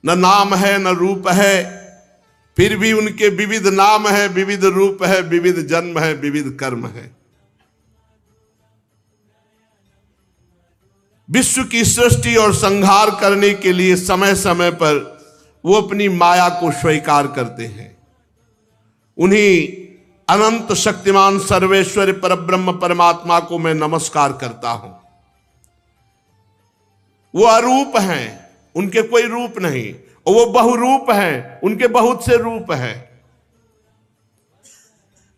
न नाम है न रूप है, फिर भी उनके विविध नाम है, विविध रूप है, विविध जन्म है, विविध कर्म है। विश्व की सृष्टि और संहार करने के लिए समय समय पर वो अपनी माया को स्वीकार करते हैं। उन्हीं अनंत शक्तिमान सर्वेश्वर परब्रह्म परमात्मा को मैं नमस्कार करता हूं। वो अरूप हैं, उनके कोई रूप नहीं, और वो बहुरूप हैं, उनके बहुत से रूप हैं।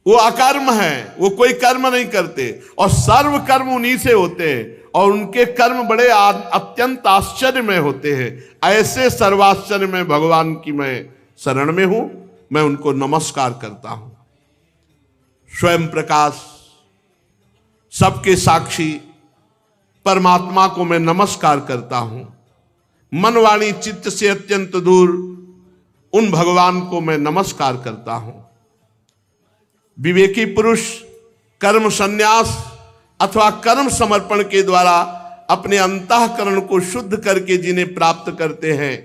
वो अकर्म हैं, वो कोई कर्म नहीं करते, और सर्व कर्म उन्हीं से होते हैं, और उनके कर्म बड़े अत्यंत आश्चर्य में होते हैं। ऐसे सर्वाश्चर्य में भगवान की मैं शरण में हूं, मैं उनको नमस्कार करता हूं। स्वयं प्रकाश, सबके साक्षी परमात्मा को मैं नमस्कार करता हूं। मन वाणी चित्त से अत्यंत दूर उन भगवान को मैं नमस्कार करता हूं। विवेकी पुरुष कर्म संन्यास अथवा कर्म समर्पण के द्वारा अपने अंतःकरण को शुद्ध करके जिन्हें प्राप्त करते हैं,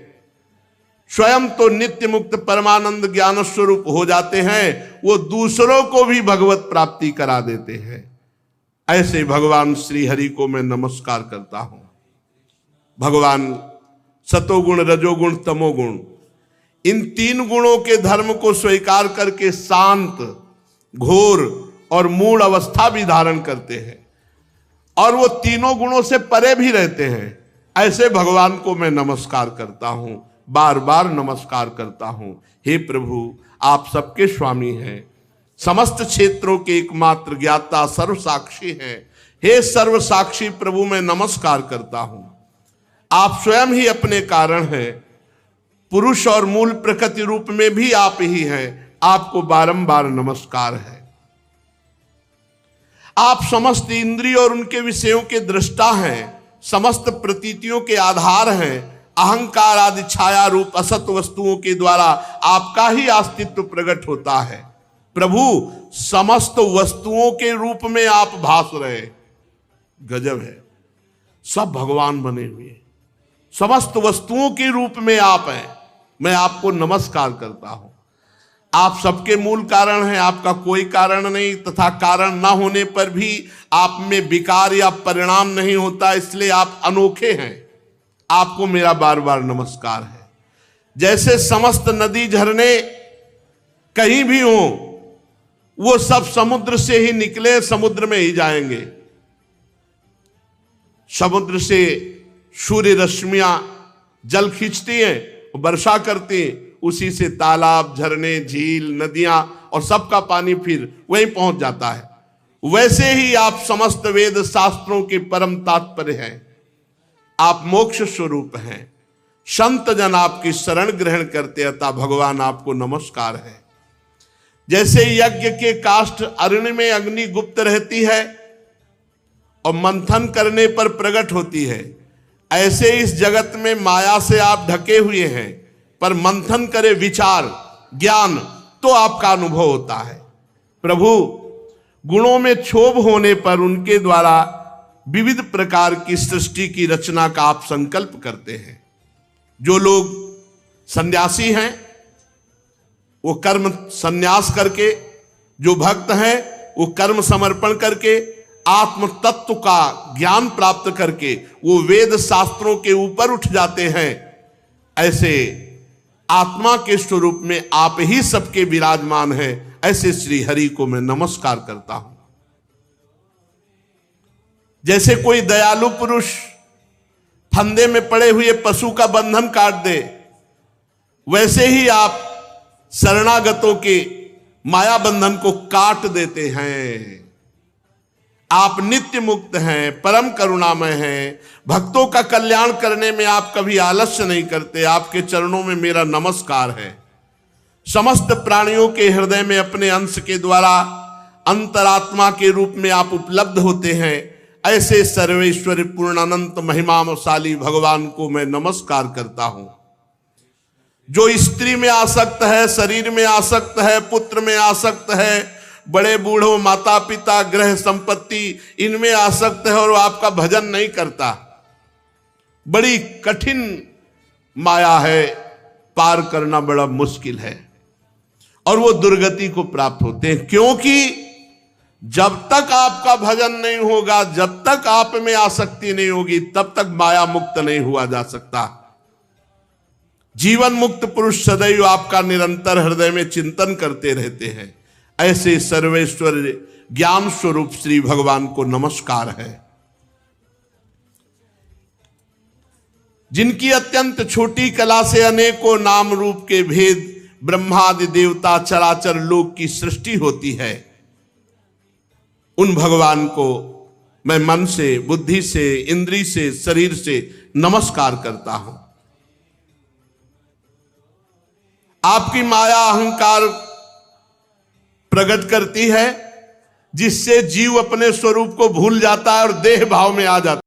स्वयं तो नित्य मुक्त परमानंद ज्ञान स्वरूप हो जाते हैं, वो दूसरों को भी भगवत प्राप्ति करा देते हैं। ऐसे भगवान श्री हरि को मैं नमस्कार करता हूं। भगवान सतोगुण, रजोगुण, तमोगुण, इन तीन गुणों के धर्म को स्वीकार करके शांत, घोर और मूल अवस्था भी धारण करते हैं, और वो तीनों गुणों से परे भी रहते हैं। ऐसे भगवान को मैं नमस्कार करता हूं, बार बार नमस्कार करता हूं। हे प्रभु, आप सबके स्वामी हैं, समस्त क्षेत्रों के एकमात्र ज्ञाता, सर्व साक्षी हैं। हे सर्व साक्षी प्रभु, मैं नमस्कार करता हूं। आप स्वयं ही अपने कारण हैं, पुरुष और मूल प्रकृति रूप में भी आप ही हैं। आपको बारंबार नमस्कार है। आप समस्त इंद्रिय और उनके विषयों के दृष्टा हैं, समस्त प्रतीतियों के आधार हैं। अहंकार आदि छाया रूप असत वस्तुओं के द्वारा आपका ही अस्तित्व प्रकट होता है। प्रभु, समस्त वस्तुओं के रूप में आप भास रहे। गजब है, सब भगवान बने हुए, समस्त वस्तुओं के रूप में आप हैं। मैं आपको नमस्कार करता हूं। आप सबके मूल कारण हैं, आपका कोई कारण नहीं, तथा कारण ना होने पर भी आप में विकार या परिणाम नहीं होता, इसलिए आप अनोखे हैं। आपको मेरा बार बार नमस्कार है। जैसे समस्त नदी झरने कहीं भी हो, वो सब समुद्र से ही निकले, समुद्र में ही जाएंगे। समुद्र से सूर्य रश्मियां जल खींचती हैं, वर्षा करती हैं, उसी से तालाब, झरने, झील, नदियां और सबका पानी फिर वहीं पहुंच जाता है। वैसे ही आप समस्त वेद शास्त्रों के परम तात्पर्य हैं। आप मोक्ष स्वरूप हैं। संत जन आपकी शरण ग्रहण करते, अतः भगवान आपको नमस्कार है। जैसे यज्ञ के काष्ठ अरण्य में अग्नि गुप्त रहती है और मंथन करने पर प्रकट होती है, ऐसे इस जगत में माया से आप ढके हुए हैं, पर मंथन करे विचार ज्ञान तो आपका अनुभव होता है। प्रभु, गुणों में क्षोभ होने पर उनके द्वारा विविध प्रकार की सृष्टि की रचना का आप संकल्प करते हैं। जो लोग सन्यासी हैं वो कर्म संन्यास करके, जो भक्त हैं वो कर्म समर्पण करके, आत्म तत्व का ज्ञान प्राप्त करके वो वेद शास्त्रों के ऊपर उठ जाते हैं। ऐसे आत्मा के स्वरूप में आप ही सबके विराजमान हैं। ऐसे श्री हरि को मैं नमस्कार करता हूं। जैसे कोई दयालु पुरुष फंदे में पड़े हुए पशु का बंधन काट दे, वैसे ही आप शरणागतों के माया बंधन को काट देते हैं। आप नित्य मुक्त हैं, परम करुणामय हैं। भक्तों का कल्याण करने में आप कभी आलस्य नहीं करते। आपके चरणों में मेरा नमस्कार है। समस्त प्राणियों के हृदय में अपने अंश के द्वारा अंतरात्मा के रूप में आप उपलब्ध होते हैं। ऐसे सर्वेश्वर पूर्णानंत महिमाशाली भगवान को मैं नमस्कार करता हूं। जो स्त्री में आसक्त है, शरीर में आसक्त है, पुत्र में आसक्त है, बड़े बूढ़ों, माता पिता, ग्रह संपत्ति, इनमें आसक्त है और आपका भजन नहीं करता, बड़ी कठिन माया है। पार करना बड़ा मुश्किल है और वो दुर्गति को प्राप्त होते हैं। क्योंकि जब तक आपका भजन नहीं होगा, जब तक आप में आसक्ति नहीं होगी, तब तक माया मुक्त नहीं हुआ जा सकता। जीवन मुक्त पुरुष सदैव आपका निरंतर हृदय में चिंतन करते रहते हैं। ऐसे सर्वेश्वर ज्ञान स्वरूप श्री भगवान को नमस्कार है, जिनकी अत्यंत छोटी कला से अनेकों नाम रूप के भेद ब्रह्मादि देवता चराचर लोक की सृष्टि होती है। उन भगवान को मैं मन से, बुद्धि से, इंद्री से, शरीर से नमस्कार करता हूं। आपकी माया अहंकार प्रकट करती है, जिससे जीव अपने स्वरूप को भूल जाता है और देह भाव में आ जाता है।